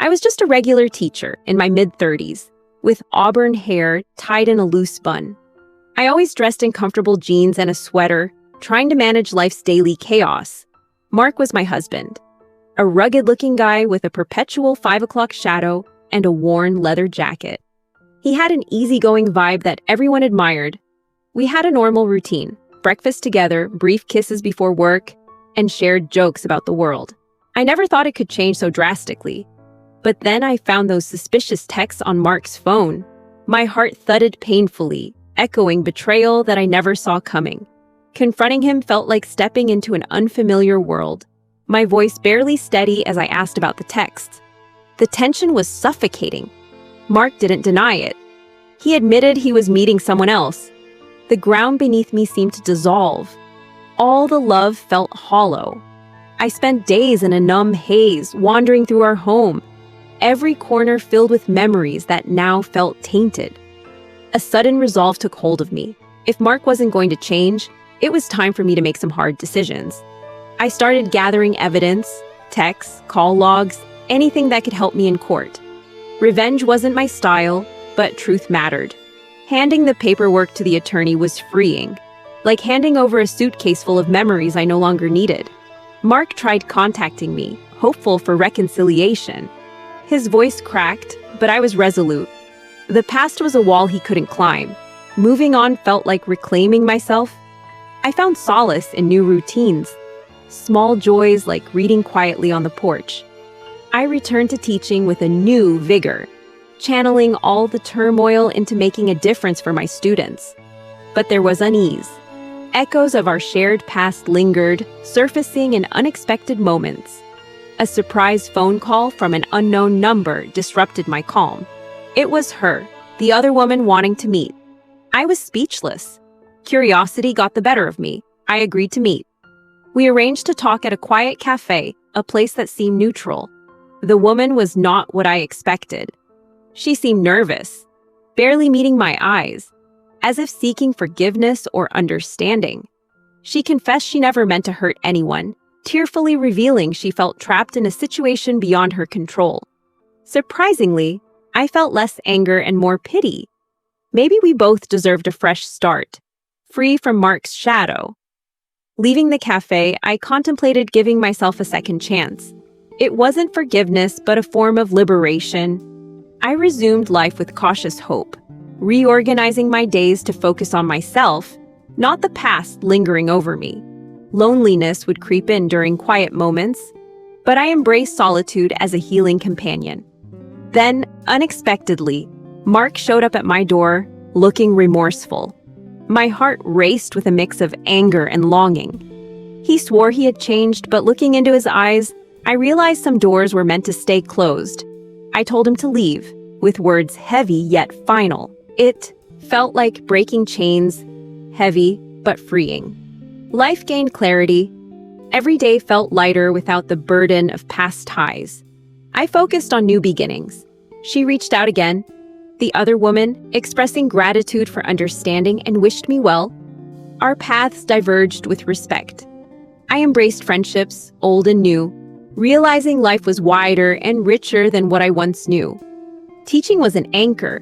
I was just a regular teacher in my mid-30s, with auburn hair tied in a loose bun. I always dressed in comfortable jeans and a sweater, trying to manage life's daily chaos. Mark was my husband, a rugged-looking guy with a perpetual 5 o'clock shadow and a worn leather jacket. He had an easygoing vibe that everyone admired. We had a normal routine: breakfast together, brief kisses before work, and shared jokes about the world. I never thought it could change so drastically. But then I found those suspicious texts on Mark's phone. My heart thudded painfully, echoing betrayal that I never saw coming. Confronting him felt like stepping into an unfamiliar world, my voice barely steady as I asked about the texts. The tension was suffocating. Mark didn't deny it. He admitted he was meeting someone else. The ground beneath me seemed to dissolve. All the love felt hollow. I spent days in a numb haze, wandering through our home, every corner filled with memories that now felt tainted. A sudden resolve took hold of me. If Mark wasn't going to change, it was time for me to make some hard decisions. I started gathering evidence, texts, call logs, anything that could help me in court. Revenge wasn't my style, but truth mattered. Handing the paperwork to the attorney was freeing, like handing over a suitcase full of memories I no longer needed. Mark tried contacting me, hopeful for reconciliation. His voice cracked, but I was resolute. The past was a wall he couldn't climb. Moving on felt like reclaiming myself. I found solace in new routines, small joys like reading quietly on the porch. I returned to teaching with a new vigor, channeling all the turmoil into making a difference for my students. But there was unease. Echoes of our shared past lingered, surfacing in unexpected moments. A surprise phone call from an unknown number disrupted my calm. It was her, the other woman wanting to meet. I was speechless. Curiosity got the better of me. I agreed to meet. We arranged to talk at a quiet cafe, a place that seemed neutral. The woman was not what I expected. She seemed nervous, barely meeting my eyes, as if seeking forgiveness or understanding. She confessed she never meant to hurt anyone, tearfully revealing she felt trapped in a situation beyond her control. Surprisingly, I felt less anger and more pity. Maybe we both deserved a fresh start, free from Mark's shadow. Leaving the cafe, I contemplated giving myself a second chance. It wasn't forgiveness, but a form of liberation. I resumed life with cautious hope, reorganizing my days to focus on myself, not the past lingering over me. Loneliness would creep in during quiet moments, but I embraced solitude as a healing companion. Then, unexpectedly, Mark showed up at my door, looking remorseful. My heart raced with a mix of anger and longing. He swore he had changed, but looking into his eyes, I realized some doors were meant to stay closed. I told him to leave, with words heavy yet final. It felt like breaking chains, heavy but freeing. Life gained clarity. Every day felt lighter without the burden of past ties. I focused on new beginnings. She reached out again, the other woman, expressing gratitude for understanding and wished me well. Our paths diverged with respect. I embraced friendships, old and new, realizing life was wider and richer than what I once knew. Teaching was an anchor,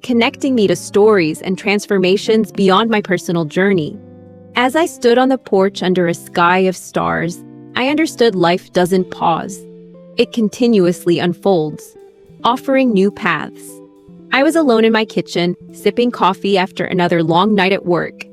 connecting me to stories and transformations beyond my personal journey. As I stood on the porch under a sky of stars, I understood life doesn't pause. It continuously unfolds, offering new paths. I was alone in my kitchen, sipping coffee after another long night at work.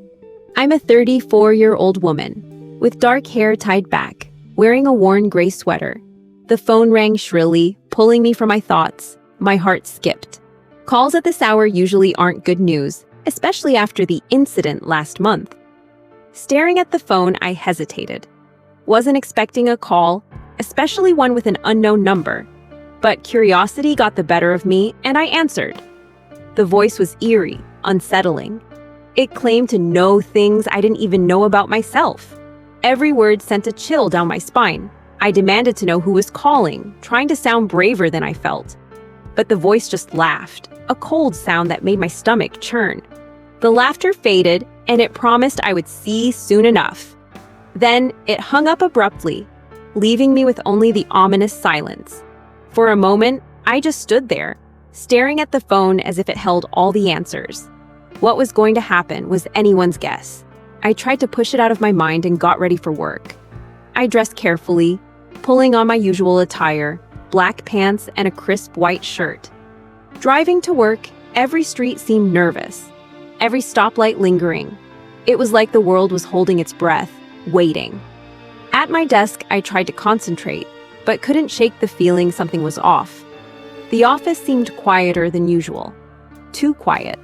I'm a 34-year-old woman, with dark hair tied back, wearing a worn gray sweater. The phone rang shrilly, pulling me from my thoughts. My heart skipped. Calls at this hour usually aren't good news, especially after the incident last month. Staring at the phone, I hesitated. Wasn't expecting a call, especially one with an unknown number. But curiosity got the better of me, and I answered. The voice was eerie, unsettling. It claimed to know things I didn't even know about myself. Every word sent a chill down my spine. I demanded to know who was calling, trying to sound braver than I felt. But the voice just laughed, a cold sound that made my stomach churn. The laughter faded, and it promised I would see soon enough. Then it hung up abruptly, leaving me with only the ominous silence. For a moment, I just stood there, staring at the phone as if it held all the answers. What was going to happen was anyone's guess. I tried to push it out of my mind and got ready for work. I dressed carefully, pulling on my usual attire, black pants and a crisp white shirt. Driving to work, every street seemed nervous, every stoplight lingering. It was like the world was holding its breath, waiting. At my desk, I tried to concentrate, but couldn't shake the feeling something was off. The office seemed quieter than usual. Too quiet.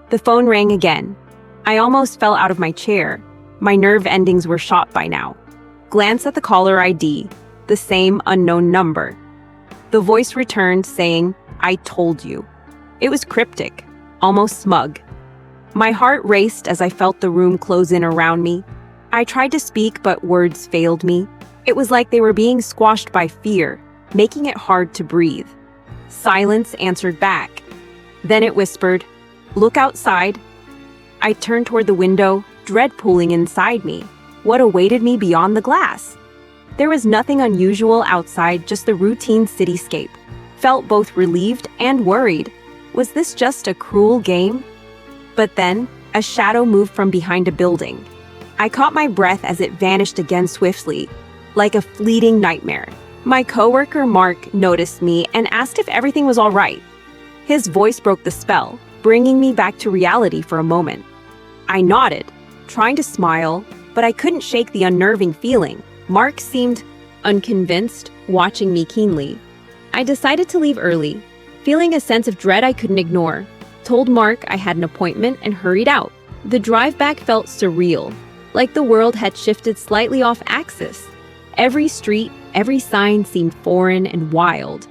The phone rang again. I almost fell out of my chair. My nerve endings were shot by now. Glance at the caller ID, the same unknown number. The voice returned saying, "I told you." It was cryptic, almost smug. My heart raced as I felt the room close in around me. I tried to speak, but words failed me. It was like they were being squashed by fear, making it hard to breathe. Silence answered back. Then it whispered, "Look outside." I turned toward the window, dread pooling inside me. What awaited me beyond the glass? There was nothing unusual outside, just the routine cityscape. Felt both relieved and worried. Was this just a cruel game? But then, a shadow moved from behind a building. I caught my breath as it vanished again swiftly, like a fleeting nightmare. My coworker Mark noticed me and asked if everything was all right. His voice broke the spell, bringing me back to reality for a moment. I nodded, trying to smile, but I couldn't shake the unnerving feeling. Mark seemed unconvinced, watching me keenly. I decided to leave early, feeling a sense of dread I couldn't ignore. Told Mark I had an appointment and hurried out. The drive back felt surreal, like the world had shifted slightly off axis. Every street, every sign seemed foreign and wild.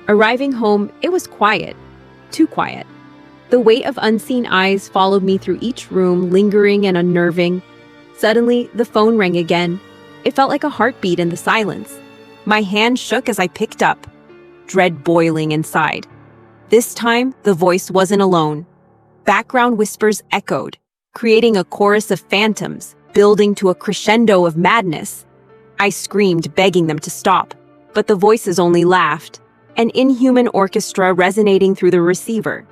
Arriving home, it was quiet. Too quiet. The weight of unseen eyes followed me through each room, lingering and unnerving. Suddenly, the phone rang again. It felt like a heartbeat in the silence. My hand shook as I picked up, dread boiling inside. This time, the voice wasn't alone. Background whispers echoed, creating a chorus of phantoms, building to a crescendo of madness. I screamed, begging them to stop, but the voices only laughed, an inhuman orchestra resonating through the receiver.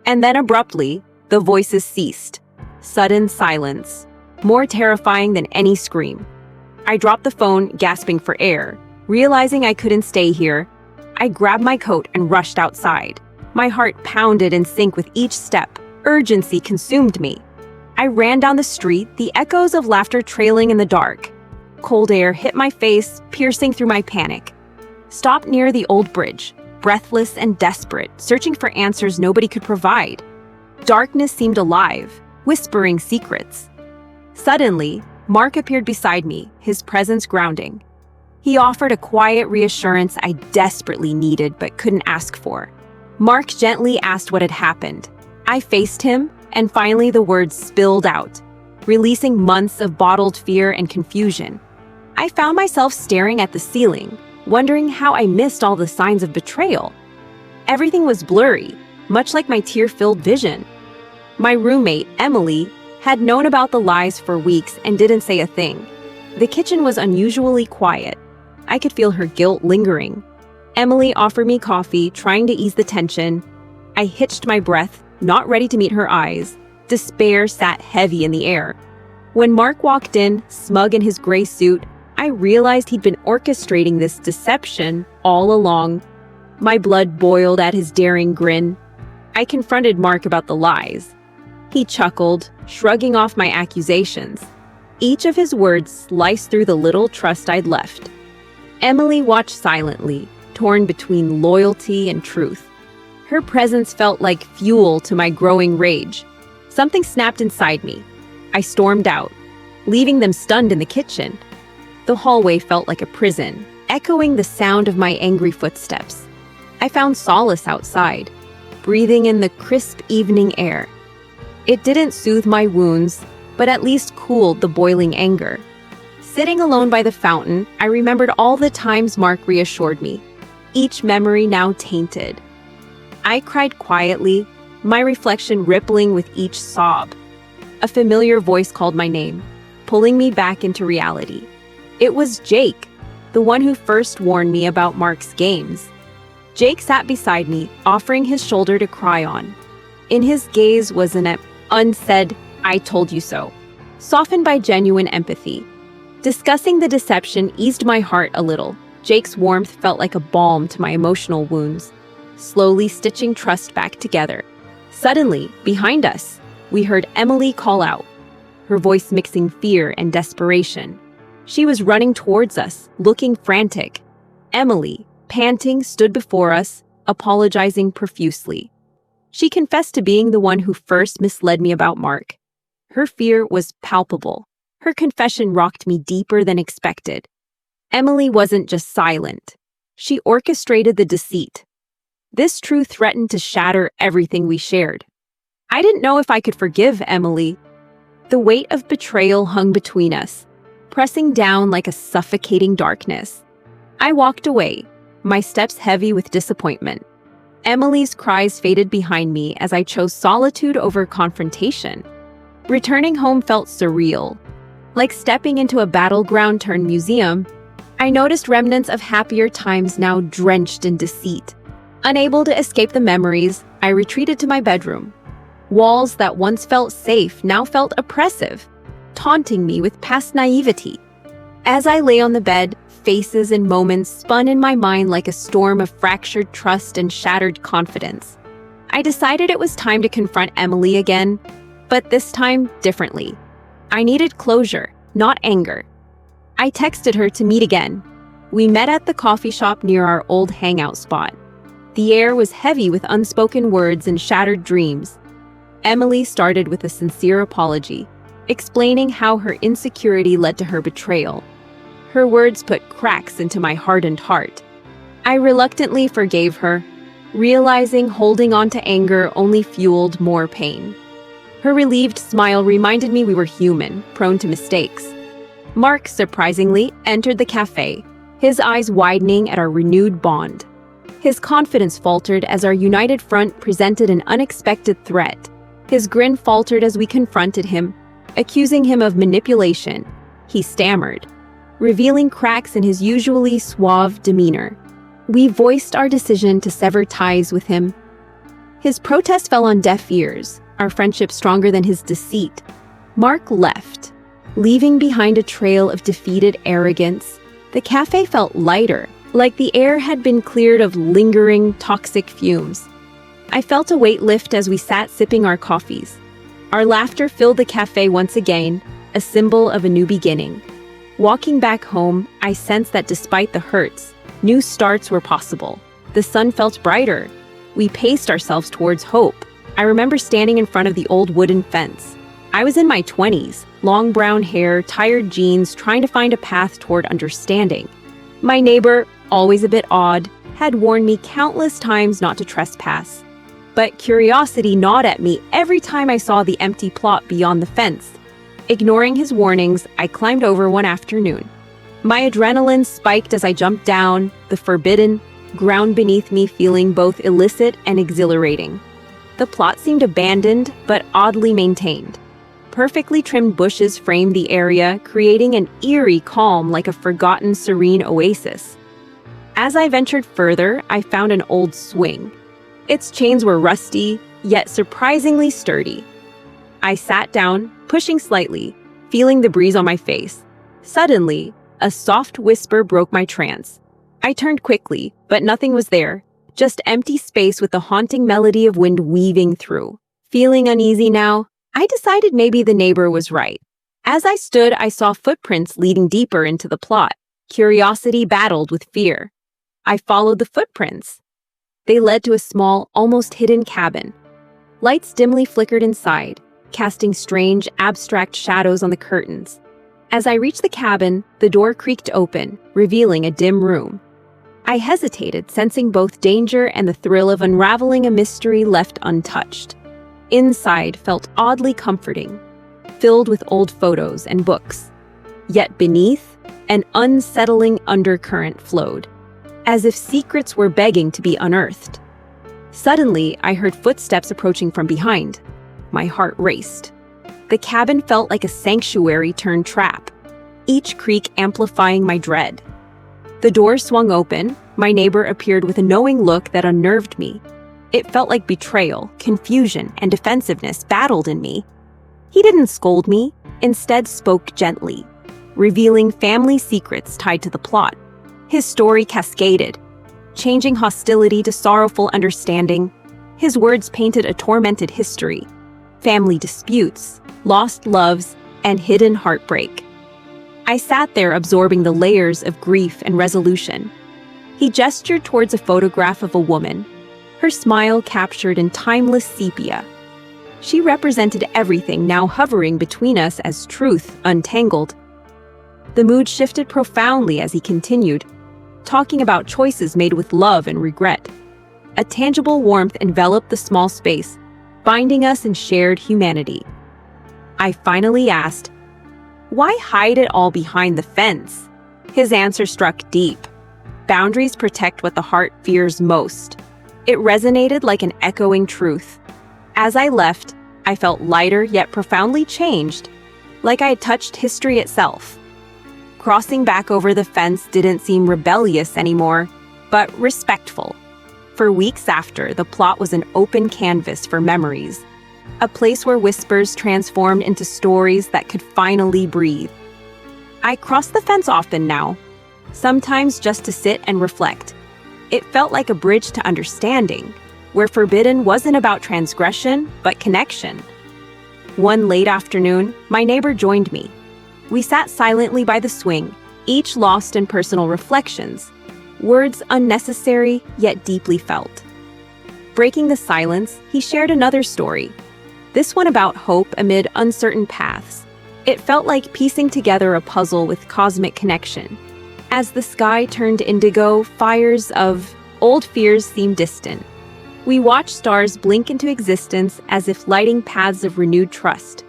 And then abruptly, the voices ceased. Sudden silence, more terrifying than any scream. I dropped the phone, gasping for air. Realizing I couldn't stay here, I grabbed my coat and rushed outside. My heart pounded in sync with each step. Urgency consumed me. I ran down the street, the echoes of laughter trailing in the dark. Cold air hit my face, piercing through my panic. Stopped near the old bridge, breathless and desperate, searching for answers nobody could provide. Darkness seemed alive, whispering secrets. Suddenly, Mark appeared beside me, his presence grounding. He offered a quiet reassurance I desperately needed but couldn't ask for. Mark gently asked what had happened. I faced him, and finally the words spilled out, releasing months of bottled fear and confusion. I found myself staring at the ceiling, wondering how I missed all the signs of betrayal. Everything was blurry, much like my tear-filled vision. My roommate, Emily, had known about the lies for weeks and didn't say a thing. The kitchen was unusually quiet. I could feel her guilt lingering. Emily offered me coffee, trying to ease the tension. I hitched my breath, not ready to meet her eyes. Despair sat heavy in the air. When Mark walked in, smug in his gray suit, I realized he'd been orchestrating this deception all along. My blood boiled at his daring grin. I confronted Mark about the lies. He chuckled, shrugging off my accusations. Each of his words sliced through the little trust I'd left. Emily watched silently, torn between loyalty and truth. Her presence felt like fuel to my growing rage. Something snapped inside me. I stormed out, leaving them stunned in the kitchen. The hallway felt like a prison, echoing the sound of my angry footsteps. I found solace outside, breathing in the crisp evening air. It didn't soothe my wounds, but at least cooled the boiling anger. Sitting alone by the fountain, I remembered all the times Mark reassured me, each memory now tainted. I cried quietly, my reflection rippling with each sob. A familiar voice called my name, pulling me back into reality. It was Jake, the one who first warned me about Mark's games. Jake sat beside me, offering his shoulder to cry on. In his gaze was an unsaid, "I told you so," softened by genuine empathy. Discussing the deception eased my heart a little. Jake's warmth felt like a balm to my emotional wounds, slowly stitching trust back together. Suddenly, behind us, we heard Emily call out, her voice mixing fear and desperation. She was running towards us, looking frantic. Emily, panting, stood before us, apologizing profusely. She confessed to being the one who first misled me about Mark. Her fear was palpable. Her confession rocked me deeper than expected. Emily wasn't just silent. She orchestrated the deceit. This truth threatened to shatter everything we shared. I didn't know if I could forgive Emily. The weight of betrayal hung between us, pressing down like a suffocating darkness. I walked away, my steps heavy with disappointment. Emily's cries faded behind me as I chose solitude over confrontation. Returning home felt surreal. Like stepping into a battleground-turned museum, I noticed remnants of happier times now drenched in deceit. Unable to escape the memories, I retreated to my bedroom. Walls that once felt safe now felt oppressive, taunting me with past naivety. As I lay on the bed, faces and moments spun in my mind like a storm of fractured trust and shattered confidence. I decided it was time to confront Emily again, but this time differently. I needed closure, not anger. I texted her to meet again. We met at the coffee shop near our old hangout spot. The air was heavy with unspoken words and shattered dreams. Emily started with a sincere apology, explaining how her insecurity led to her betrayal. Her words put cracks into my hardened heart. I reluctantly forgave her, realizing holding on to anger only fueled more pain. Her relieved smile reminded me we were human, prone to mistakes. Mark, surprisingly, entered the cafe, his eyes widening at our renewed bond. His confidence faltered as our united front presented an unexpected threat. His grin faltered as we confronted him, accusing him of manipulation. He stammered, revealing cracks in his usually suave demeanor. We voiced our decision to sever ties with him. His protest fell on deaf ears, our friendship stronger than his deceit. Mark left, leaving behind a trail of defeated arrogance. The cafe felt lighter, like the air had been cleared of lingering, toxic fumes. I felt a weight lift as we sat sipping our coffees. Our laughter filled the cafe once again, a symbol of a new beginning. Walking back home, I sensed that despite the hurts, new starts were possible. The sun felt brighter. We paced ourselves towards hope. I remember standing in front of the old wooden fence. I was in my 20s, long brown hair, tired jeans, trying to find a path toward understanding. My neighbor, always a bit odd, had warned me countless times not to trespass. But curiosity gnawed at me every time I saw the empty plot beyond the fence. Ignoring his warnings, I climbed over one afternoon. My adrenaline spiked as I jumped down, the forbidden ground beneath me feeling both illicit and exhilarating. The plot seemed abandoned, but oddly maintained. Perfectly trimmed bushes framed the area, creating an eerie calm like a forgotten serene oasis. As I ventured further, I found an old swing. Its chains were rusty, yet surprisingly sturdy. I sat down, pushing slightly, feeling the breeze on my face. Suddenly, a soft whisper broke my trance. I turned quickly, but nothing was there, just empty space with the haunting melody of wind weaving through. Feeling uneasy now, I decided maybe the neighbor was right. As I stood, I saw footprints leading deeper into the plot. Curiosity battled with fear. I followed the footprints. They led to a small, almost hidden cabin. Lights dimly flickered inside, casting strange, abstract shadows on the curtains. As I reached the cabin, the door creaked open, revealing a dim room. I hesitated, sensing both danger and the thrill of unraveling a mystery left untouched. Inside felt oddly comforting, filled with old photos and books. Yet beneath, an unsettling undercurrent flowed, as if secrets were begging to be unearthed. Suddenly, I heard footsteps approaching from behind. My heart raced. The cabin felt like a sanctuary turned trap, each creak amplifying my dread. The door swung open, My neighbor appeared with a knowing look that unnerved me. It felt like betrayal, confusion, and defensiveness battled in me. He didn't scold me, instead spoke gently, revealing family secrets tied to the plot. His story cascaded, changing hostility to sorrowful understanding. His words painted a tormented history, family disputes, lost loves, and hidden heartbreak. I sat there absorbing the layers of grief and resolution. He gestured towards a photograph of a woman, her smile captured in timeless sepia. She represented everything now hovering between us as truth untangled. The mood shifted profoundly as he continued, talking about choices made with love and regret. A tangible warmth enveloped the small space, binding us in shared humanity. I finally asked, "Why hide it all behind the fence?" His answer struck deep. Boundaries protect what the heart fears most. It resonated like an echoing truth. As I left, I felt lighter yet profoundly changed, like I had touched history itself. Crossing back over the fence didn't seem rebellious anymore, but respectful. For weeks after, the plot was an open canvas for memories, a place where whispers transformed into stories that could finally breathe. I cross the fence often now, sometimes just to sit and reflect. It felt like a bridge to understanding, where forbidden wasn't about transgression, but connection. One late afternoon, my neighbor joined me. We sat silently by the swing, each lost in personal reflections, words unnecessary yet deeply felt. Breaking the silence, he shared another story, this one about hope amid uncertain paths. It felt like piecing together a puzzle with cosmic connection. As the sky turned indigo, fires of old fears seemed distant. We watched stars blink into existence as if lighting paths of renewed trust.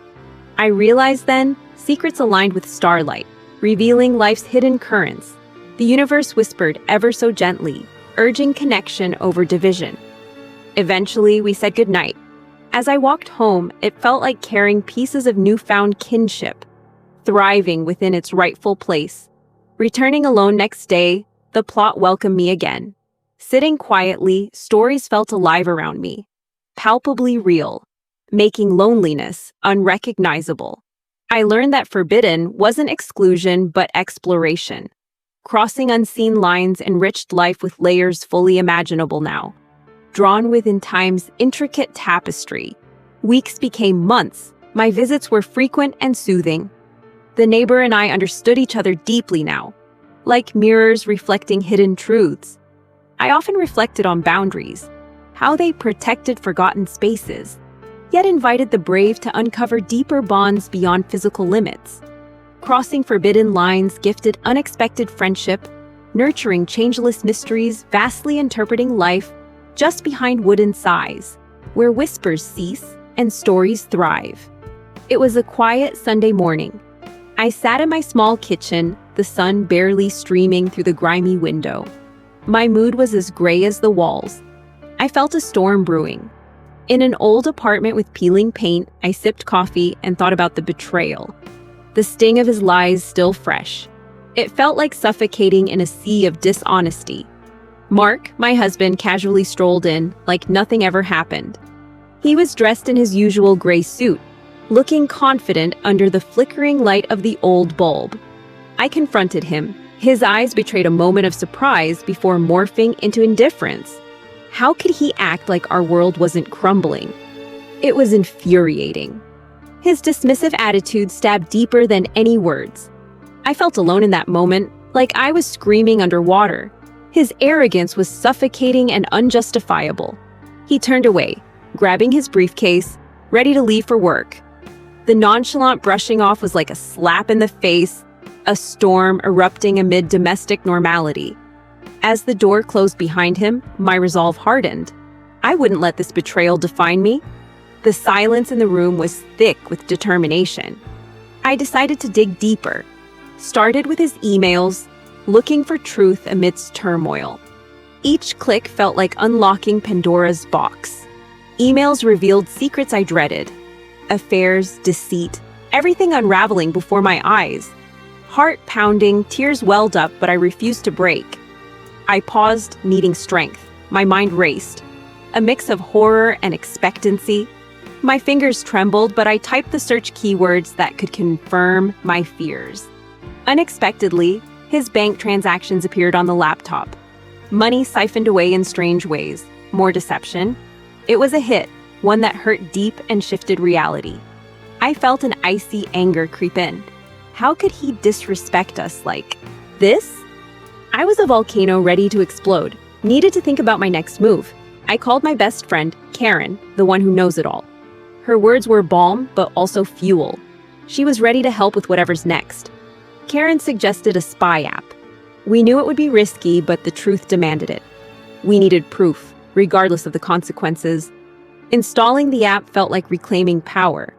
I realized then, secrets aligned with starlight, revealing life's hidden currents. The universe whispered ever so gently, urging connection over division. Eventually, we said goodnight. As I walked home, it felt like carrying pieces of newfound kinship, thriving within its rightful place. Returning alone next day, the plot welcomed me again. Sitting quietly, stories felt alive around me, palpably real, making loneliness unrecognizable. I learned that forbidden wasn't exclusion but exploration. Crossing unseen lines enriched life with layers fully imaginable now. Drawn within time's intricate tapestry, weeks became months. My visits were frequent and soothing. The neighbor and I understood each other deeply now, like mirrors reflecting hidden truths. I often reflected on boundaries, how they protected forgotten spaces, yet invited the brave to uncover deeper bonds beyond physical limits. Crossing forbidden lines gifted unexpected friendship, nurturing changeless mysteries, vastly interpreting life just behind wooden sighs, where whispers cease and stories thrive. It was a quiet Sunday morning. I sat in my small kitchen, the sun barely streaming through the grimy window. My mood was as gray as the walls. I felt a storm brewing. In an old apartment with peeling paint, I sipped coffee and thought about the betrayal. The sting of his lies still fresh. It felt like suffocating in a sea of dishonesty. Mark, my husband, casually strolled in, like nothing ever happened. He was dressed in his usual gray suit, looking confident under the flickering light of the old bulb. I confronted him. His eyes betrayed a moment of surprise before morphing into indifference. How could he act like our world wasn't crumbling? It was infuriating. His dismissive attitude stabbed deeper than any words. I felt alone in that moment, like I was screaming underwater. His arrogance was suffocating and unjustifiable. He turned away, grabbing his briefcase, ready to leave for work. The nonchalant brushing off was like a slap in the face, a storm erupting amid domestic normality. As the door closed behind him, my resolve hardened. I wouldn't let this betrayal define me. The silence in the room was thick with determination. I decided to dig deeper. Started with his emails, looking for truth amidst turmoil. Each click felt like unlocking Pandora's box. Emails revealed secrets I dreaded. Affairs, deceit, everything unraveling before my eyes. Heart pounding, tears welled up, but I refused to break. I paused, needing strength. My mind raced. A mix of horror and expectancy. My fingers trembled, but I typed the search keywords that could confirm my fears. Unexpectedly, his bank transactions appeared on the laptop. Money siphoned away in strange ways. More deception. It was a hit, one that hurt deep and shifted reality. I felt an icy anger creep in. How could he disrespect us like this? I was a volcano ready to explode, needed to think about my next move. I called my best friend, Karen, the one who knows it all. Her words were balm, but also fuel. She was ready to help with whatever's next. Karen suggested a spy app. We knew it would be risky, but the truth demanded it. We needed proof, regardless of the consequences. Installing the app felt like reclaiming power.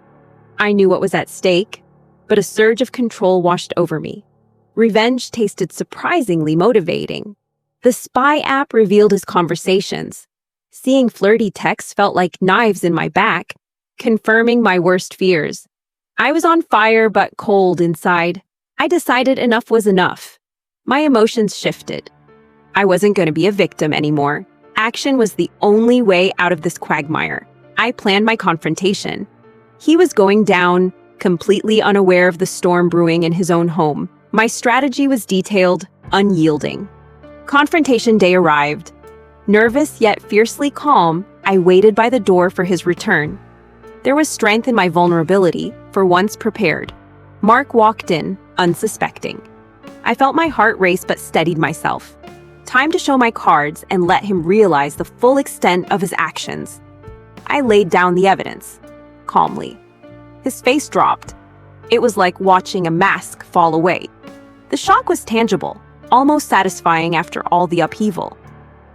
I knew what was at stake, but a surge of control washed over me. Revenge tasted surprisingly motivating. The spy app revealed his conversations. Seeing flirty texts felt like knives in my back, confirming my worst fears. I was on fire but cold inside. I decided enough was enough. My emotions shifted. I wasn't going to be a victim anymore. Action was the only way out of this quagmire. I planned my confrontation. He was going down, completely unaware of the storm brewing in his own home. My strategy was detailed, unyielding. Confrontation day arrived. Nervous yet fiercely calm, I waited by the door for his return. There was strength in my vulnerability, for once prepared. Mark walked in, unsuspecting. I felt my heart race but steadied myself. Time to show my cards and let him realize the full extent of his actions. I laid down the evidence, calmly. His face dropped. It was like watching a mask fall away. The shock was tangible, almost satisfying after all the upheaval.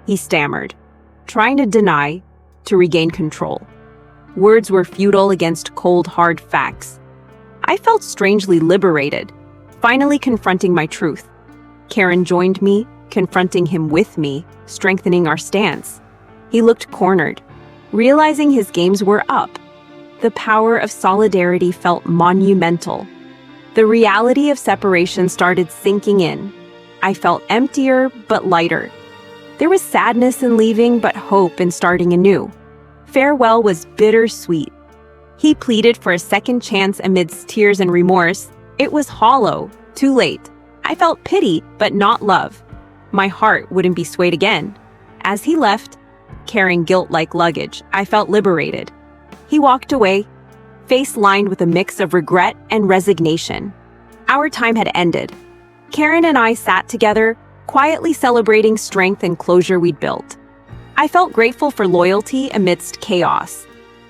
He stammered, trying to deny, to regain control. Words were futile against cold, hard facts. I felt strangely liberated, finally confronting my truth. Karen joined me, confronting him with me, strengthening our stance. He looked cornered, realizing his games were up. The power of solidarity felt monumental. The reality of separation started sinking in. I felt emptier but lighter. There was sadness in leaving but hope in starting anew. Farewell was bittersweet. He pleaded for a second chance amidst tears and remorse. It was hollow, too late. I felt pity, but not love. My heart wouldn't be swayed again. As he left, carrying guilt like luggage, I felt liberated. He walked away, face lined with a mix of regret and resignation. Our time had ended. Karen and I sat together, quietly celebrating strength and closure we'd built. I felt grateful for loyalty amidst chaos.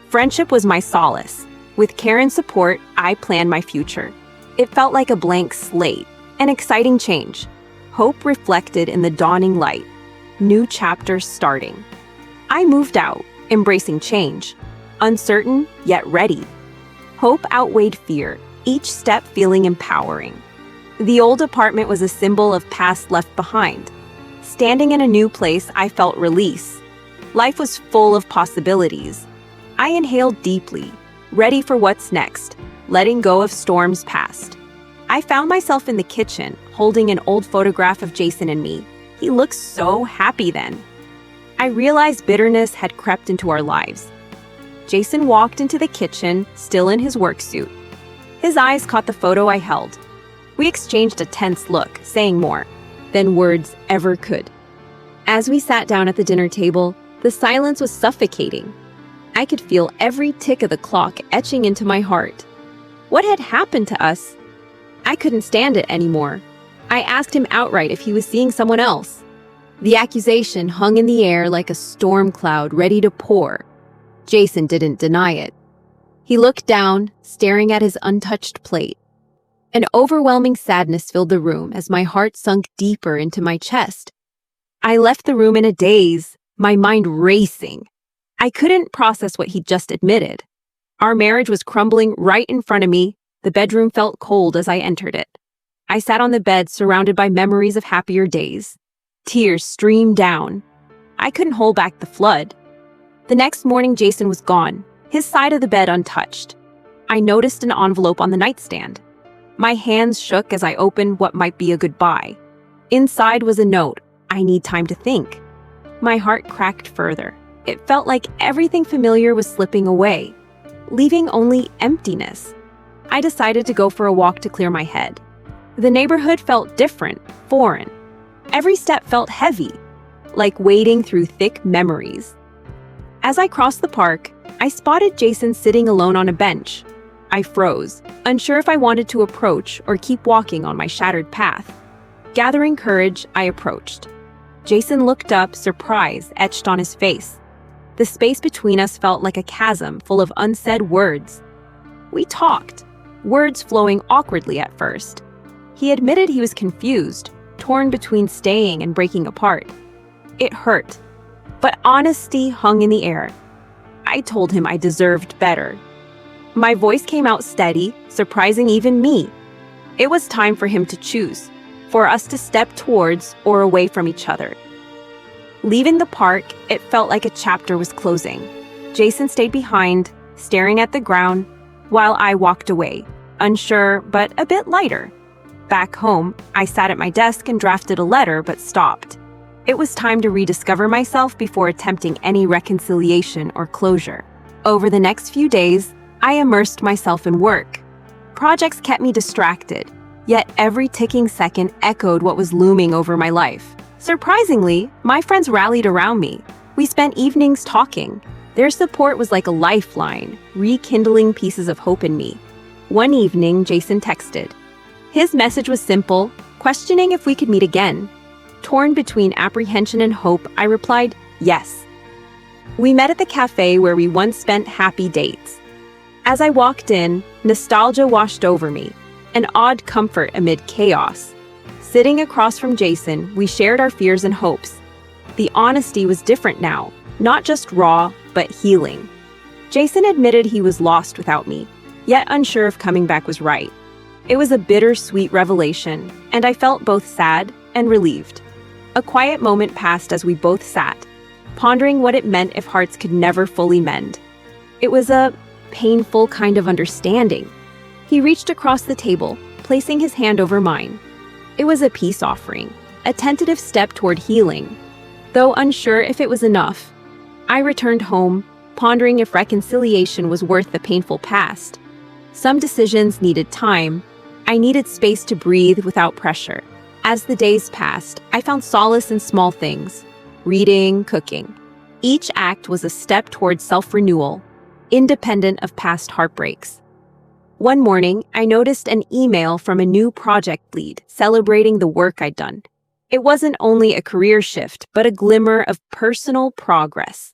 Friendship was my solace. With Karen's support, I planned my future. It felt like a blank slate, an exciting change. Hope reflected in the dawning light. New chapters starting. I moved out, embracing change. Uncertain, yet ready. Hope outweighed fear, each step feeling empowering. The old apartment was a symbol of past left behind. Standing in a new place, I felt release. Life was full of possibilities. I inhaled deeply, ready for what's next, letting go of storms past. I found myself in the kitchen, holding an old photograph of Jason and me. He looked so happy then. I realized bitterness had crept into our lives. Jason walked into the kitchen, still in his work suit. His eyes caught the photo I held. We exchanged a tense look, saying more than words ever could. As we sat down at the dinner table, the silence was suffocating. I could feel every tick of the clock etching into my heart. What had happened to us? I couldn't stand it anymore. I asked him outright if he was seeing someone else. The accusation hung in the air like a storm cloud ready to pour. Jason didn't deny it. He looked down, staring at his untouched plate. An overwhelming sadness filled the room as my heart sunk deeper into my chest. I left the room in a daze, my mind racing. I couldn't process what he'd just admitted. Our marriage was crumbling right in front of me. The bedroom felt cold as I entered it. I sat on the bed, surrounded by memories of happier days. Tears streamed down. I couldn't hold back the flood. The next morning, Jason was gone, his side of the bed untouched. I noticed an envelope on the nightstand. My hands shook as I opened what might be a goodbye. Inside was a note. I need time to think. My heart cracked further. It felt like everything familiar was slipping away, leaving only emptiness. I decided to go for a walk to clear my head. The neighborhood felt different, foreign. Every step felt heavy, like wading through thick memories. As I crossed the park, I spotted Jason sitting alone on a bench. I froze, unsure if I wanted to approach or keep walking on my shattered path. Gathering courage, I approached. Jason looked up, surprise etched on his face. The space between us felt like a chasm full of unsaid words. We talked, words flowing awkwardly at first. He admitted he was confused, torn between staying and breaking apart. It hurt, but honesty hung in the air. I told him I deserved better. My voice came out steady, surprising even me. It was time for him to choose, for us to step towards or away from each other. Leaving the park, it felt like a chapter was closing. Jason stayed behind, staring at the ground, while I walked away, unsure but a bit lighter. Back home, I sat at my desk and drafted a letter but stopped. It was time to rediscover myself before attempting any reconciliation or closure. Over the next few days, I immersed myself in work. Projects kept me distracted, yet every ticking second echoed what was looming over my life. Surprisingly, my friends rallied around me. We spent evenings talking. Their support was like a lifeline, rekindling pieces of hope in me. One evening, Jason texted. His message was simple, questioning if we could meet again. Torn between apprehension and hope, I replied, yes. We met at the cafe where we once spent happy dates. As I walked in, nostalgia washed over me, an odd comfort amid chaos. Sitting across from Jason, we shared our fears and hopes. The honesty was different now, not just raw, but healing. Jason admitted he was lost without me, yet unsure if coming back was right. It was a bittersweet revelation, and I felt both sad and relieved. A quiet moment passed as we both sat, pondering what it meant if hearts could never fully mend. It was a painful kind of understanding. He reached across the table, placing his hand over mine. It was a peace offering, a tentative step toward healing. Though unsure if it was enough, I returned home, pondering if reconciliation was worth the painful past. Some decisions needed time. I needed space to breathe without pressure. As the days passed, I found solace in small things, reading, cooking. Each act was a step toward self-renewal, independent of past heartbreaks. One morning, I noticed an email from a new project lead celebrating the work I'd done. It wasn't only a career shift, but a glimmer of personal progress.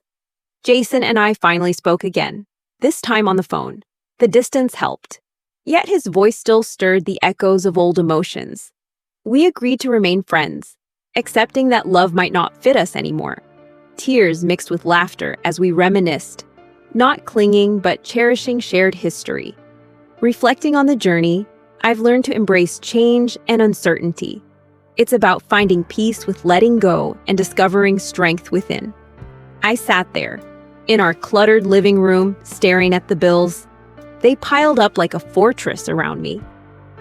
Jason and I finally spoke again, this time on the phone. The distance helped, yet his voice still stirred the echoes of old emotions. We agreed to remain friends, accepting that love might not fit us anymore. Tears mixed with laughter as we reminisced, not clinging but cherishing shared history. Reflecting on the journey, I've learned to embrace change and uncertainty. It's about finding peace with letting go and discovering strength within. I sat there, in our cluttered living room, staring at the bills. They piled up like a fortress around me.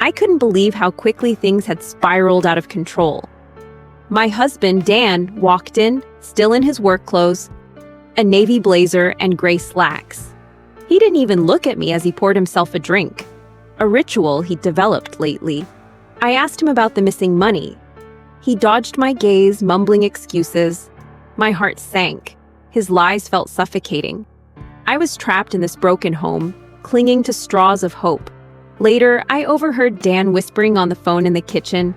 I couldn't believe how quickly things had spiraled out of control. My husband, Dan, walked in, still in his work clothes, a navy blazer and gray slacks. He didn't even look at me as he poured himself a drink, a ritual he'd developed lately. I asked him about the missing money. He dodged my gaze, mumbling excuses. My heart sank. His lies felt suffocating. I was trapped in this broken home, clinging to straws of hope. Later, I overheard Dan whispering on the phone in the kitchen.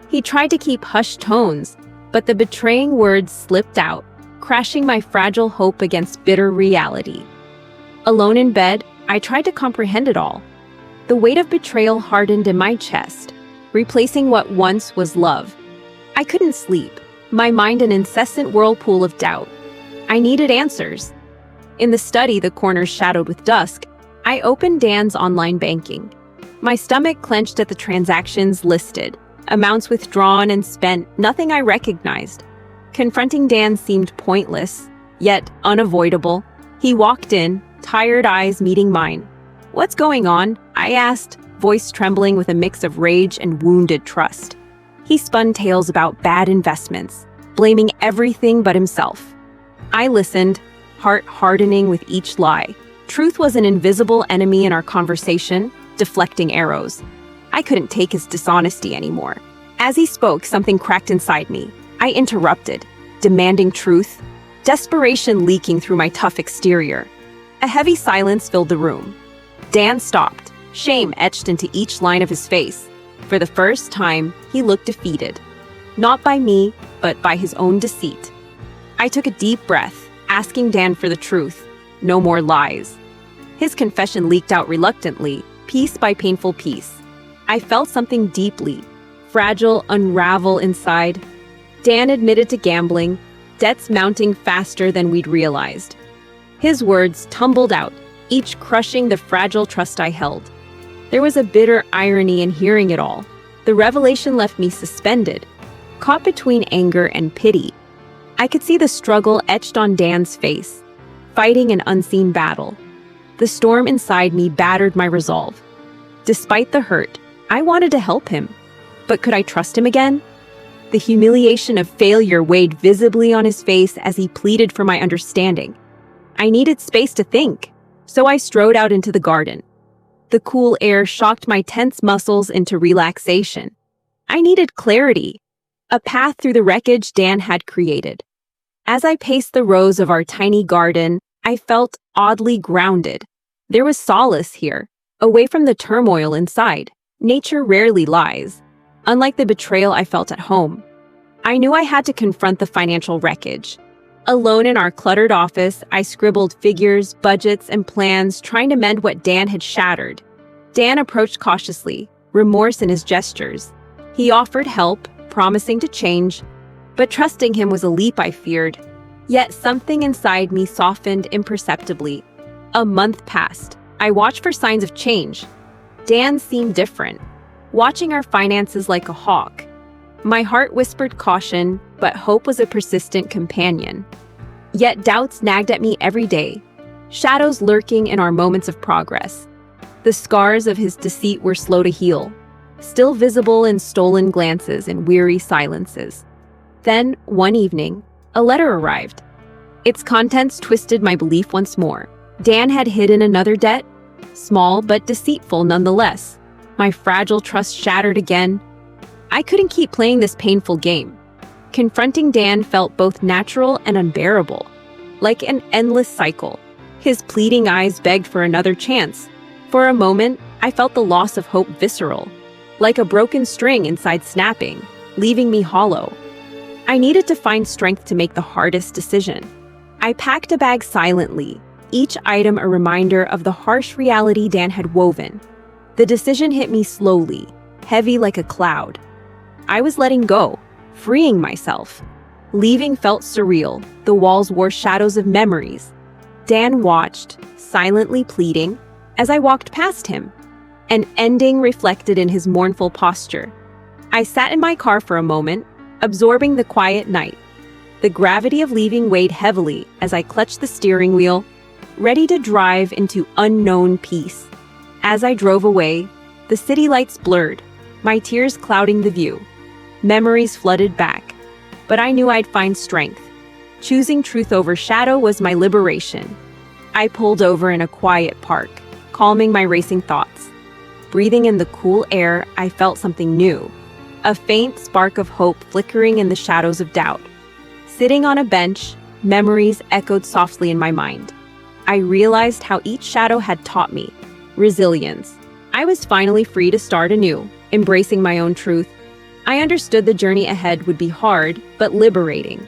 He tried to keep hushed tones, but the betraying words slipped out, crashing my fragile hope against bitter reality. Alone in bed, I tried to comprehend it all. The weight of betrayal hardened in my chest, replacing what once was love. I couldn't sleep, my mind an incessant whirlpool of doubt. I needed answers. In the study, the corners shadowed with dusk, I opened Dan's online banking. My stomach clenched at the transactions listed, amounts withdrawn and spent, nothing I recognized. Confronting Dan seemed pointless, yet unavoidable. He walked in, tired eyes meeting mine. "What's going on?" I asked, voice trembling with a mix of rage and wounded trust. He spun tales about bad investments, blaming everything but himself. I listened, heart hardening with each lie. Truth was an invisible enemy in our conversation, deflecting arrows. I couldn't take his dishonesty anymore. As he spoke, something cracked inside me. I interrupted, demanding truth, desperation leaking through my tough exterior. A heavy silence filled the room. Dan stopped, shame etched into each line of his face. For the first time, he looked defeated. Not by me, but by his own deceit. I took a deep breath, asking Dan for the truth. No more lies. His confession leaked out reluctantly, piece by painful piece. I felt something deeply, fragile, unravel inside. Dan admitted to gambling, debts mounting faster than we'd realized. His words tumbled out, each crushing the fragile trust I held. There was a bitter irony in hearing it all. The revelation left me suspended, caught between anger and pity. I could see the struggle etched on Dan's face, fighting an unseen battle. The storm inside me battered my resolve. Despite the hurt, I wanted to help him. But could I trust him again? The humiliation of failure weighed visibly on his face as he pleaded for my understanding. I needed space to think, so I strode out into the garden. The cool air shocked my tense muscles into relaxation. I needed clarity, a path through the wreckage Dan had created. As I paced the rows of our tiny garden, I felt oddly grounded. There was solace here, away from the turmoil inside. Nature rarely lies, unlike the betrayal I felt at home. I knew I had to confront the financial wreckage. Alone in our cluttered office, I scribbled figures, budgets, and plans, trying to mend what Dan had shattered. Dan approached cautiously, remorse in his gestures. He offered help, promising to change, but trusting him was a leap I feared. Yet something inside me softened imperceptibly. A month passed. I watched for signs of change. Dan seemed different, watching our finances like a hawk. My heart whispered caution, but hope was a persistent companion. Yet doubts nagged at me every day, shadows lurking in our moments of progress. The scars of his deceit were slow to heal, still visible in stolen glances and weary silences. Then, one evening, a letter arrived. Its contents twisted my belief once more. Dan had hidden another debt, small but deceitful nonetheless. My fragile trust shattered again. I couldn't keep playing this painful game. Confronting Dan felt both natural and unbearable, like an endless cycle. His pleading eyes begged for another chance. For a moment, I felt the loss of hope visceral, like a broken string inside snapping, leaving me hollow. I needed to find strength to make the hardest decision. I packed a bag silently, each item a reminder of the harsh reality Dan had woven. The decision hit me slowly, heavy like a cloud. I was letting go, freeing myself. Leaving felt surreal. The walls wore shadows of memories. Dan watched, silently pleading, as I walked past him. An ending reflected in his mournful posture. I sat in my car for a moment, absorbing the quiet night. The gravity of leaving weighed heavily as I clutched the steering wheel, ready to drive into unknown peace. As I drove away, the city lights blurred, my tears clouding the view. Memories flooded back, but I knew I'd find strength. Choosing truth over shadow was my liberation. I pulled over in a quiet park, calming my racing thoughts. Breathing in the cool air, I felt something new. A faint spark of hope flickering in the shadows of doubt. Sitting on a bench, memories echoed softly in my mind. I realized how each shadow had taught me resilience. I was finally free to start anew, embracing my own truth. I understood the journey ahead would be hard, but liberating.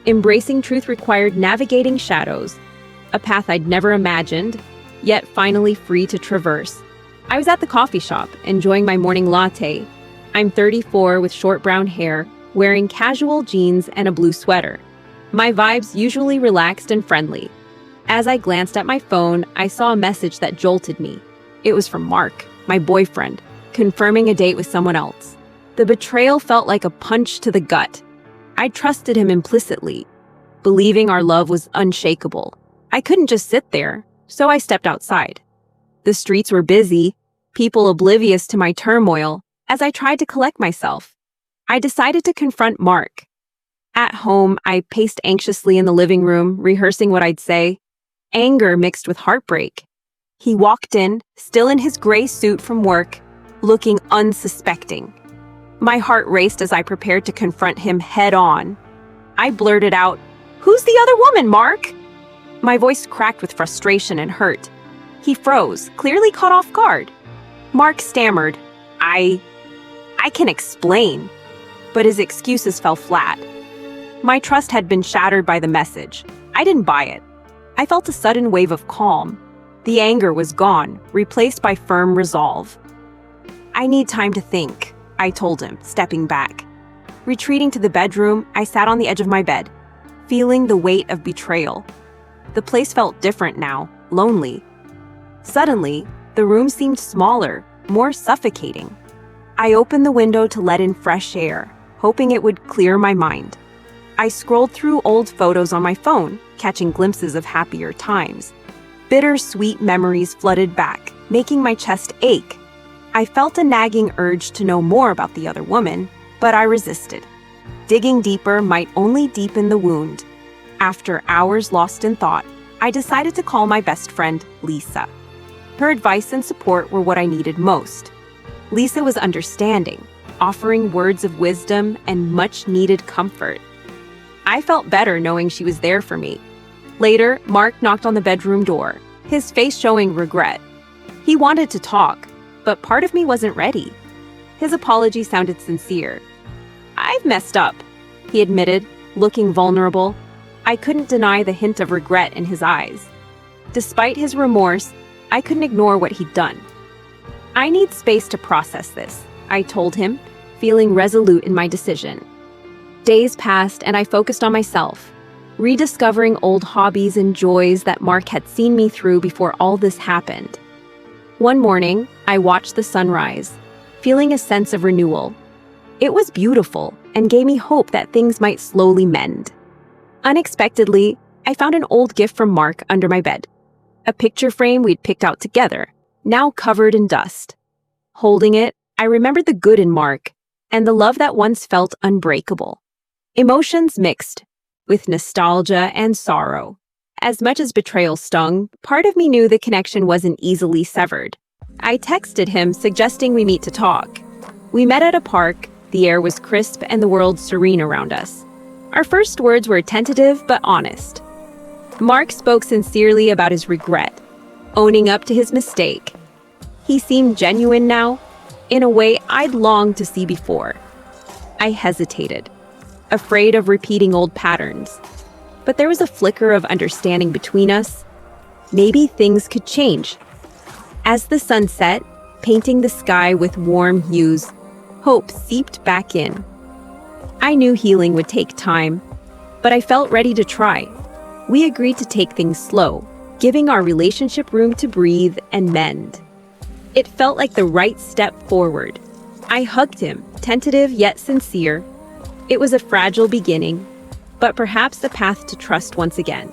Embracing truth required navigating shadows, a path I'd never imagined, yet finally free to traverse. I was at the coffee shop, enjoying my morning latte. I'm 34 with short brown hair, wearing casual jeans and a blue sweater. My vibes usually relaxed and friendly. As I glanced at my phone, I saw a message that jolted me. It was from Mark, my boyfriend, confirming a date with someone else. The betrayal felt like a punch to the gut. I trusted him implicitly, believing our love was unshakable. I couldn't just sit there, so I stepped outside. The streets were busy, people oblivious to my turmoil. As I tried to collect myself, I decided to confront Mark. At home, I paced anxiously in the living room, rehearsing what I'd say. Anger mixed with heartbreak. He walked in, still in his gray suit from work, looking unsuspecting. My heart raced as I prepared to confront him head on. I blurted out, "Who's the other woman, Mark?" My voice cracked with frustration and hurt. He froze, clearly caught off guard. Mark stammered, I can explain." But his excuses fell flat. My trust had been shattered by the message. I didn't buy it. I felt a sudden wave of calm. The anger was gone, replaced by firm resolve. "I need time to think," I told him, stepping back. Retreating to the bedroom, I sat on the edge of my bed, feeling the weight of betrayal. The place felt different now, lonely. Suddenly, the room seemed smaller, more suffocating. I opened the window to let in fresh air, hoping it would clear my mind. I scrolled through old photos on my phone, catching glimpses of happier times. Bittersweet memories flooded back, making my chest ache. I felt a nagging urge to know more about the other woman, but I resisted. Digging deeper might only deepen the wound. After hours lost in thought, I decided to call my best friend, Lisa. Her advice and support were what I needed most. Lisa was understanding, offering words of wisdom and much-needed comfort. I felt better knowing she was there for me. Later, Mark knocked on the bedroom door, his face showing regret. He wanted to talk, but part of me wasn't ready. His apology sounded sincere. "I've messed up," he admitted, looking vulnerable. I couldn't deny the hint of regret in his eyes. Despite his remorse, I couldn't ignore what he'd done. "I need space to process this," I told him, feeling resolute in my decision. Days passed and I focused on myself, rediscovering old hobbies and joys that Mark had seen me through before all this happened. One morning, I watched the sunrise, feeling a sense of renewal. It was beautiful and gave me hope that things might slowly mend. Unexpectedly, I found an old gift from Mark under my bed. A picture frame we'd picked out together, now covered in dust. Holding it, I remembered the good in Mark and the love that once felt unbreakable. Emotions mixed, with nostalgia and sorrow. As much as betrayal stung, part of me knew the connection wasn't easily severed. I texted him, suggesting we meet to talk. We met at a park, the air was crisp and the world serene around us. Our first words were tentative but honest. Mark spoke sincerely about his regret, owning up to his mistake. He seemed genuine now, in a way I'd longed to see before. I hesitated, afraid of repeating old patterns. But there was a flicker of understanding between us. Maybe things could change. As the sun set, painting the sky with warm hues, hope seeped back in. I knew healing would take time, but I felt ready to try. We agreed to take things slow, giving our relationship room to breathe and mend. It felt like the right step forward. I hugged him, tentative yet sincere. It was a fragile beginning, but perhaps the path to trust once again.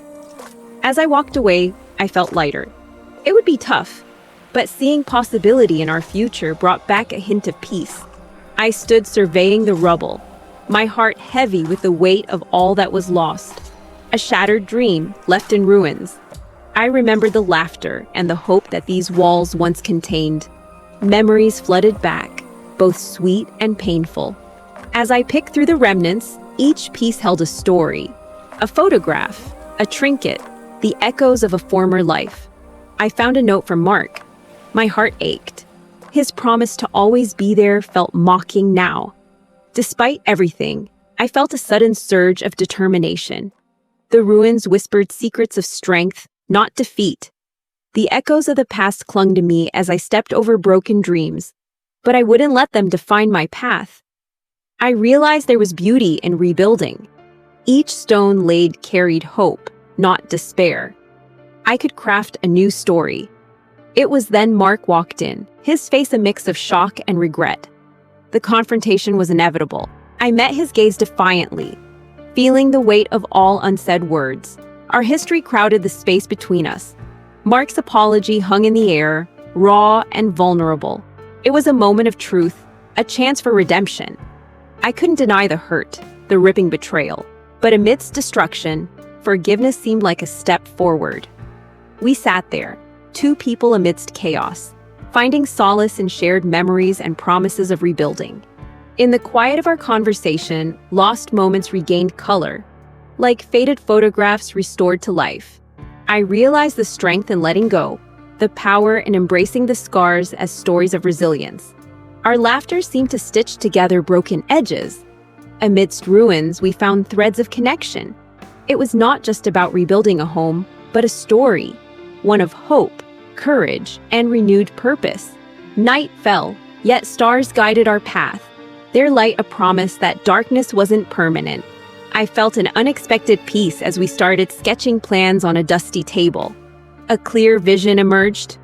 As I walked away, I felt lighter. It would be tough, but seeing possibility in our future brought back a hint of peace. I stood surveying the rubble, my heart heavy with the weight of all that was lost. A shattered dream left in ruins. I remembered the laughter and the hope that these walls once contained. Memories flooded back, both sweet and painful. As I picked through the remnants, each piece held a story, a photograph, a trinket, the echoes of a former life. I found a note from Mark. My heart ached. His promise to always be there felt mocking now. Despite everything, I felt a sudden surge of determination. The ruins whispered secrets of strength, not defeat. The echoes of the past clung to me as I stepped over broken dreams, but I wouldn't let them define my path. I realized there was beauty in rebuilding. Each stone laid carried hope, not despair. I could craft a new story. It was then Mark walked in, his face a mix of shock and regret. The confrontation was inevitable. I met his gaze defiantly, feeling the weight of all unsaid words. Our history crowded the space between us. Mark's apology hung in the air, raw and vulnerable. It was a moment of truth, a chance for redemption. I couldn't deny the hurt, the ripping betrayal. But amidst destruction, forgiveness seemed like a step forward. We sat there, two people amidst chaos, finding solace in shared memories and promises of rebuilding. In the quiet of our conversation, lost moments regained color, like faded photographs restored to life. I realized the strength in letting go, the power in embracing the scars as stories of resilience. Our laughter seemed to stitch together broken edges. Amidst ruins, we found threads of connection. It was not just about rebuilding a home, but a story, one of hope, courage, and renewed purpose. Night fell, yet stars guided our path, their light a promise that darkness wasn't permanent. I felt an unexpected peace as we started sketching plans on a dusty table. A clear vision emerged.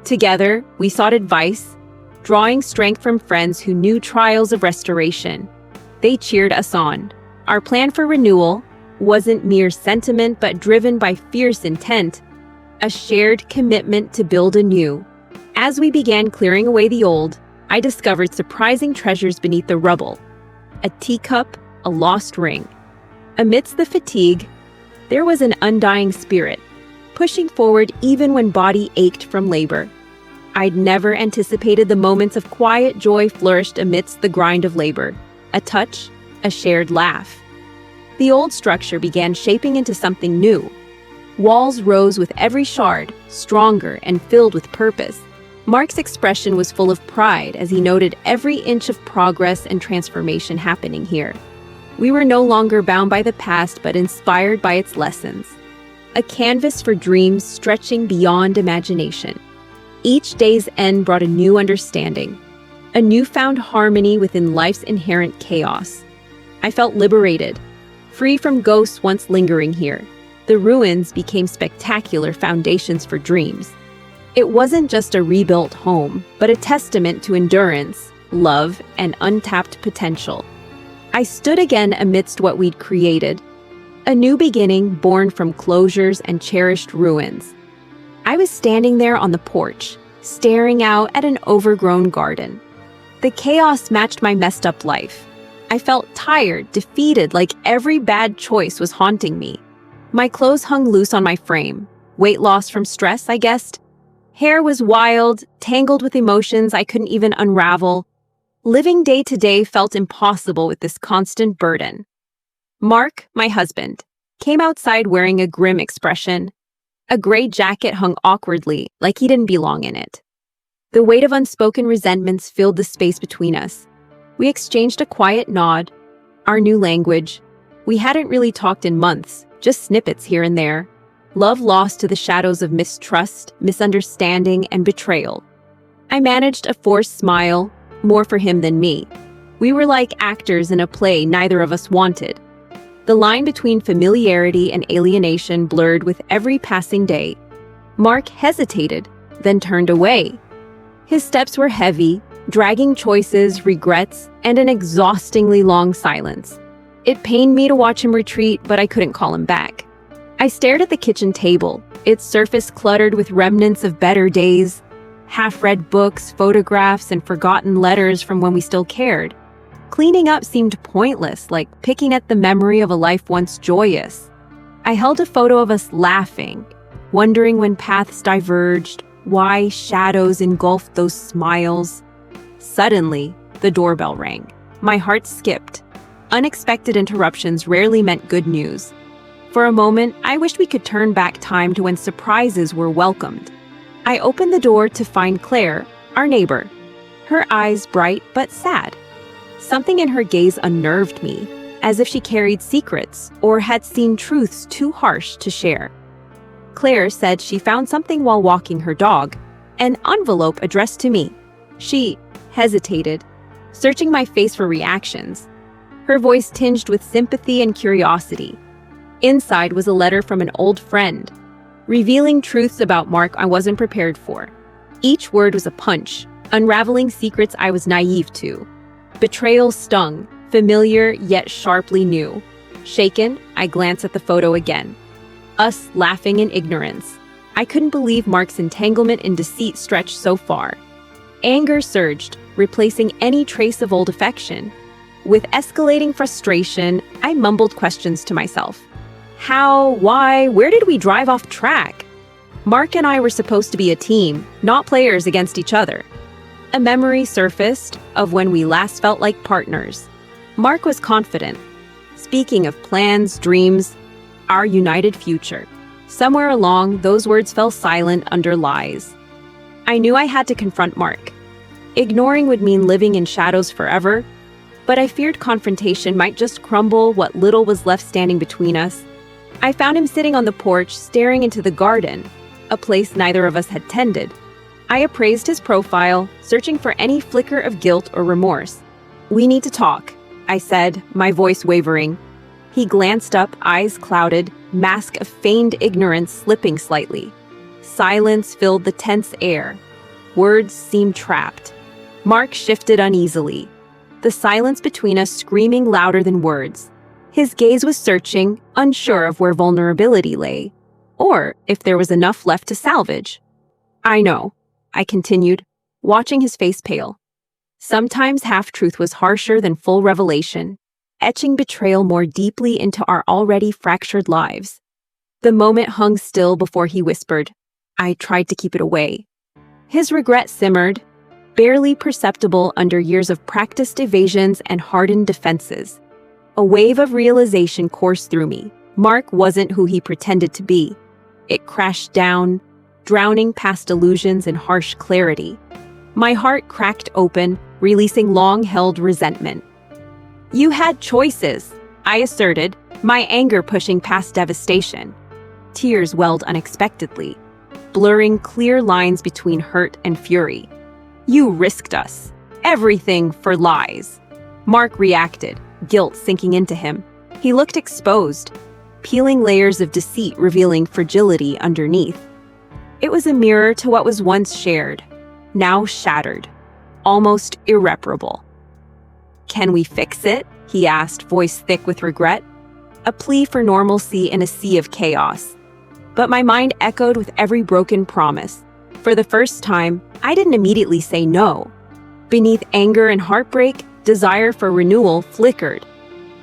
Together, we sought advice, drawing strength from friends who knew trials of restoration. They cheered us on. Our plan for renewal wasn't mere sentiment but driven by fierce intent, a shared commitment to build anew. As we began clearing away the old, I discovered surprising treasures beneath the rubble. A teacup, a lost ring. Amidst the fatigue, there was an undying spirit, pushing forward even when body ached from labor. I'd never anticipated the moments of quiet joy flourished amidst the grind of labor. A touch, a shared laugh. The old structure began shaping into something new. Walls rose with every shard, stronger and filled with purpose. Mark's expression was full of pride as he noted every inch of progress and transformation happening here. We were no longer bound by the past but inspired by its lessons. A canvas for dreams stretching beyond imagination. Each day's end brought a new understanding, a newfound harmony within life's inherent chaos. I felt liberated, free from ghosts once lingering here. The ruins became spectacular foundations for dreams. It wasn't just a rebuilt home, but a testament to endurance, love, and untapped potential. I stood again amidst what we'd created, a new beginning born from closures and cherished ruins. I was standing there on the porch, staring out at an overgrown garden. The chaos matched my messed up life. I felt tired, defeated, like every bad choice was haunting me. My clothes hung loose on my frame. Weight loss from stress, I guessed. Hair was wild, tangled with emotions I couldn't even unravel. Living day to day felt impossible with this constant burden. Mark, my husband, came outside wearing a grim expression. A gray jacket hung awkwardly, like he didn't belong in it. The weight of unspoken resentments filled the space between us. We exchanged a quiet nod, our new language. We hadn't really talked in months, just snippets here and there. Love lost to the shadows of mistrust, misunderstanding, and betrayal. I managed a forced smile, more for him than me. We were like actors in a play neither of us wanted. The line between familiarity and alienation blurred with every passing day. Mark hesitated, then turned away. His steps were heavy, dragging choices, regrets, and an exhaustingly long silence. It pained me to watch him retreat, but I couldn't call him back. I stared at the kitchen table, its surface cluttered with remnants of better days, half-read books, photographs, and forgotten letters from when we still cared. Cleaning up seemed pointless, like picking at the memory of a life once joyous. I held a photo of us laughing, wondering when paths diverged, why shadows engulfed those smiles. Suddenly, the doorbell rang. My heart skipped. Unexpected interruptions rarely meant good news. For a moment, I wished we could turn back time to when surprises were welcomed. I opened the door to find Claire, our neighbor. Her eyes bright but sad. Something in her gaze unnerved me, as if she carried secrets or had seen truths too harsh to share. Claire said she found something while walking her dog, an envelope addressed to me. She hesitated, searching my face for reactions, her voice tinged with sympathy and curiosity. Inside was a letter from an old friend, revealing truths about Mark I wasn't prepared for. Each word was a punch, unraveling secrets I was naive to. Betrayal stung, familiar yet sharply new. Shaken, I glanced at the photo again. Us laughing in ignorance. I couldn't believe Mark's entanglement in deceit stretched so far. Anger surged, replacing any trace of old affection. With escalating frustration, I mumbled questions to myself. How? Why? Where did we drive off track? Mark and I were supposed to be a team, not players against each other. A memory surfaced of when we last felt like partners. Mark was confident, speaking of plans, dreams, our united future. Somewhere along, those words fell silent under lies. I knew I had to confront Mark. Ignoring would mean living in shadows forever, but I feared confrontation might just crumble what little was left standing between us. I found him sitting on the porch, staring into the garden, a place neither of us had tended. I appraised his profile, searching for any flicker of guilt or remorse. "We need to talk," I said, my voice wavering. He glanced up, eyes clouded, mask of feigned ignorance slipping slightly. Silence filled the tense air. Words seemed trapped. Mark shifted uneasily, the silence between us screaming louder than words. His gaze was searching, unsure of where vulnerability lay, or if there was enough left to salvage. "I know," I continued, watching his face pale. Sometimes half-truth was harsher than full revelation, etching betrayal more deeply into our already fractured lives. The moment hung still before he whispered. I tried to keep it away. His regret simmered, barely perceptible under years of practiced evasions and hardened defenses. A wave of realization coursed through me. Mark wasn't who he pretended to be. It crashed down, drowning past illusions in harsh clarity. My heart cracked open, releasing long-held resentment. "You had choices," I asserted, my anger pushing past devastation. Tears welled unexpectedly, blurring clear lines between hurt and fury. "You risked us. Everything for lies." Mark reacted, guilt sinking into him. He looked exposed, peeling layers of deceit revealing fragility underneath. It was a mirror to what was once shared, now shattered, almost irreparable. "Can we fix it?" he asked, voice thick with regret. A plea for normalcy in a sea of chaos. But my mind echoed with every broken promise. For the first time, I didn't immediately say no. Beneath anger and heartbreak, desire for renewal flickered.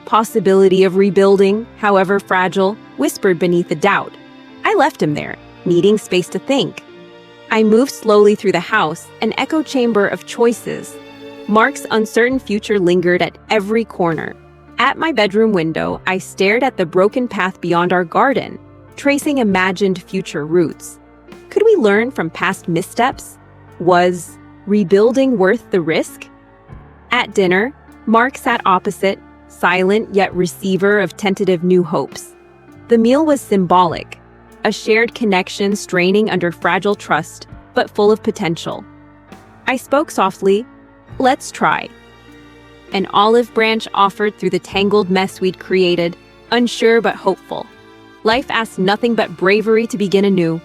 Possibility of rebuilding, however fragile, whispered beneath the doubt. I left him there, needing space to think. I moved slowly through the house, an echo chamber of choices. Mark's uncertain future lingered at every corner. At my bedroom window, I stared at the broken path beyond our garden, tracing imagined future routes. Could we learn from past missteps? Was rebuilding worth the risk? At dinner, Mark sat opposite, silent yet receiver of tentative new hopes. The meal was symbolic, a shared connection straining under fragile trust, but full of potential. I spoke softly, "Let's try." An olive branch offered through the tangled mess we'd created, unsure but hopeful. Life asked nothing but bravery to begin anew.